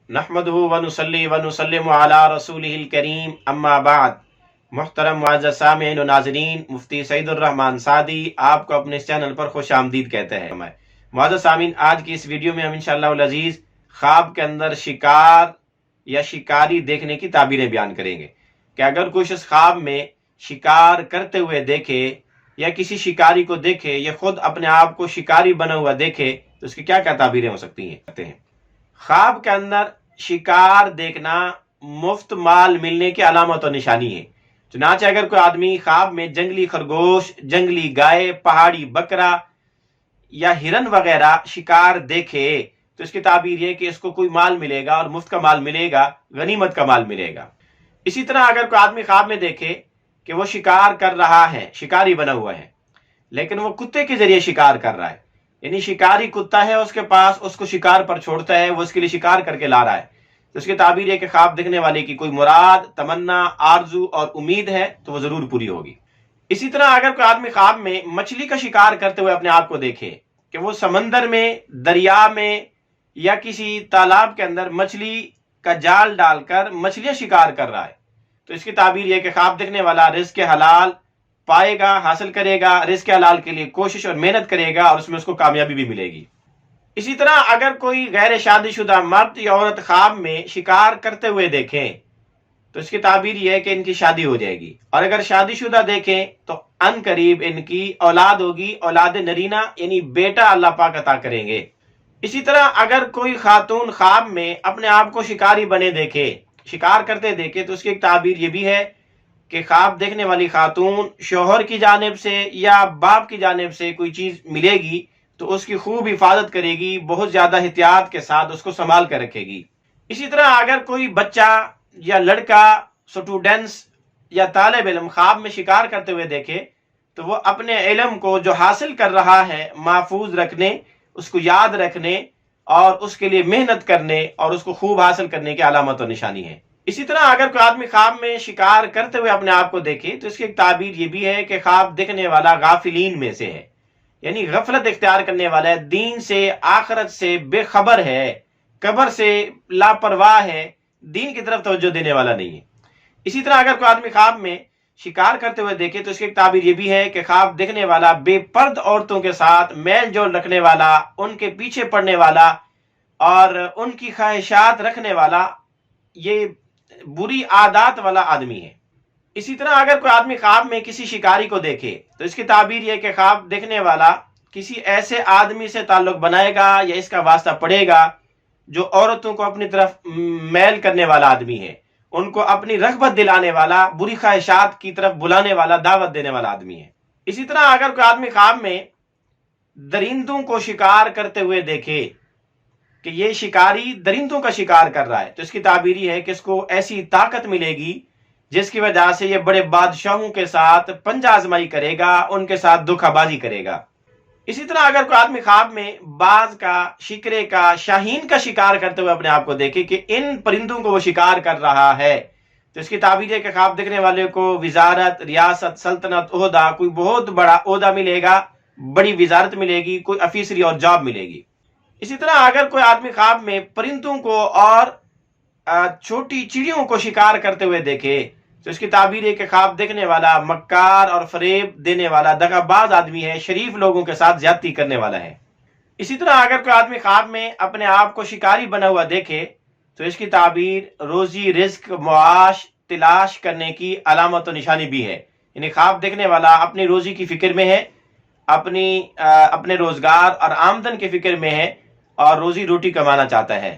نحمدہ ونصلی ونسلم علی رسولہ الکریم اما بعد۔ محترم معزز سامعین و ناظرین، مفتی الرحمن سعدی آپ کو اپنے اس چینل پر خوش آمدید کہتے ہیں۔ معزز سامعین، آج کی اس ویڈیو میں ہم انشاءاللہ العزیز خواب کے اندر شکار یا شکاری دیکھنے کی تعبیریں بیان کریں گے کہ اگر کوئی شخص خواب میں شکار کرتے ہوئے دیکھے یا کسی شکاری کو دیکھے یا خود اپنے آپ کو شکاری بنا ہوا دیکھے تو اس کی کیا کیا تعبیریں ہو سکتی ہیں۔ خواب کے اندر شکار دیکھنا مفت مال ملنے کی علامت و نشانی ہے۔ چنانچہ اگر کوئی آدمی خواب میں جنگلی خرگوش، جنگلی گائے، پہاڑی بکرا یا ہرن وغیرہ شکار دیکھے تو اس کی تعبیر یہ کہ اس کو کوئی مال ملے گا، اور مفت کا مال ملے گا، غنیمت کا مال ملے گا۔ اسی طرح اگر کوئی آدمی خواب میں دیکھے کہ وہ شکار کر رہا ہے، شکاری بنا ہوا ہے، لیکن وہ کتے کے ذریعے شکار کر رہا ہے، یعنی شکاری کتا ہے اس کے پاس، اس کو شکار پر چھوڑتا ہے، وہ اس کے لیے شکار کر کے لا رہا ہے، تو اس کی تعبیر یہ کہ خواب دیکھنے والے کی کوئی مراد، تمنا، آرزو اور امید ہے تو وہ ضرور پوری ہوگی۔ اسی طرح اگر کوئی آدمی خواب میں مچھلی کا شکار کرتے ہوئے اپنے آپ کو دیکھے کہ وہ سمندر میں، دریا میں یا کسی تالاب کے اندر مچھلی کا جال ڈال کر مچھلیاں شکار کر رہا ہے، تو اس کی تعبیر یہ کہ خواب دیکھنے والا رزق حلال پائے گا، حاصل کرے گا، رزق حلال کے لیے کوشش اور محنت کرے گا، اور اس میں اس کو کامیابی بھی ملے گی۔ اسی طرح اگر کوئی غیر شادی شدہ مرد یا عورت خواب میں شکار کرتے ہوئے دیکھیں تو اس کی تعبیر یہ ہے کہ ان کی شادی ہو جائے گی، اور اگر شادی شدہ دیکھیں تو ان قریب ان کی اولاد ہوگی، اولاد نرینہ یعنی بیٹا اللہ پاک عطا کریں گے۔ اسی طرح اگر کوئی خاتون خواب میں اپنے آپ کو شکاری بنے دیکھے، شکار کرتے دیکھے، تو اس کی ایک تعبیر یہ بھی ہے کہ خواب دیکھنے والی خاتون شوہر کی جانب سے یا باپ کی جانب سے کوئی چیز ملے گی تو اس کی خوب حفاظت کرے گی، بہت زیادہ احتیاط کے ساتھ اس کو سنبھال کر رکھے گی۔ اسی طرح اگر کوئی بچہ یا لڑکا، سٹوڈنٹس یا طالب علم خواب میں شکار کرتے ہوئے دیکھے تو وہ اپنے علم کو جو حاصل کر رہا ہے محفوظ رکھنے، اس کو یاد رکھنے اور اس کے لیے محنت کرنے اور اس کو خوب حاصل کرنے کی علامت و نشانی ہے۔ اسی طرح اگر کوئی آدمی خواب میں شکار کرتے ہوئے اپنے آپ کو دیکھے تو اس کی ایک تعبیر یہ بھی ہے کہ خواب دیکھنے والا غافلین میں سے ہے، یعنی غفلت اختیار کرنے والا ہے، دین سے، آخرت سے بے خبر ہے، قبر سے لاپرواہ ہے، دین کی طرف توجہ دینے والا نہیں ہے۔ اسی طرح اگر کوئی آدمی خواب میں شکار کرتے ہوئے دیکھے تو اس کی ایک تعبیر یہ بھی ہے کہ خواب دیکھنے والا بے پرد عورتوں کے ساتھ میل جول رکھنے والا، ان کے پیچھے پڑنے والا اور ان کی خواہشات رکھنے والا، یہ بری عادات والا آدمی ہے۔ اسی طرح اگر کوئی آدمی خواب میں کسی شکاری کو دیکھے تو اس کی تعبیر یہ کہ خواب دیکھنے والا کسی ایسے آدمی سے تعلق بنائے گا یا اس کا واسطہ پڑے گا جو عورتوں کو اپنی طرف میل کرنے والا آدمی ہے، ان کو اپنی رغبت دلانے والا، بری خواہشات کی طرف بلانے والا، دعوت دینے والا آدمی ہے۔ اسی طرح اگر کوئی آدمی خواب میں درندوں کو شکار کرتے ہوئے دیکھے کہ یہ شکاری درندوں کا شکار کر رہا ہے تو اس کی تعبیر یہ ہے کہ اس کو ایسی طاقت ملے گی جس کی وجہ سے یہ بڑے بادشاہوں کے ساتھ پنجہ آزمائی کرے گا، ان کے ساتھ دھوکہ بازی کرے گا۔ اسی طرح اگر کوئی آدمی خواب میں باز کا، شکرے کا، شاہین کا شکار کرتے ہوئے اپنے آپ کو دیکھے کہ ان پرندوں کو وہ شکار کر رہا ہے تو اس کی تعبیر ہے کہ خواب دیکھنے والے کو وزارت، ریاست، سلطنت، عہدہ، کوئی بہت بڑا عہدہ ملے گا، بڑی وزارت ملے گی، کوئی آفیسری اور جاب ملے گی۔ اسی طرح اگر کوئی آدمی خواب میں پرندوں کو اور چھوٹی چڑیوں کو شکار کرتے ہوئے دیکھے تو اس کی تعبیر ہے کہ خواب دیکھنے والا مکار اور فریب دینے والا دغا باز آدمی ہے، شریف لوگوں کے ساتھ زیادتی کرنے والا ہے۔ اسی طرح اگر کوئی آدمی خواب میں اپنے آپ کو شکاری بنا ہوا دیکھے تو اس کی تعبیر روزی، رزق، معاش تلاش کرنے کی علامت و نشانی بھی ہے، یعنی خواب دیکھنے والا اپنی روزی کی فکر میں ہے، اپنے روزگار اور آمدن کی فکر میں ہے اور روزی روٹی کمانا چاہتا ہے۔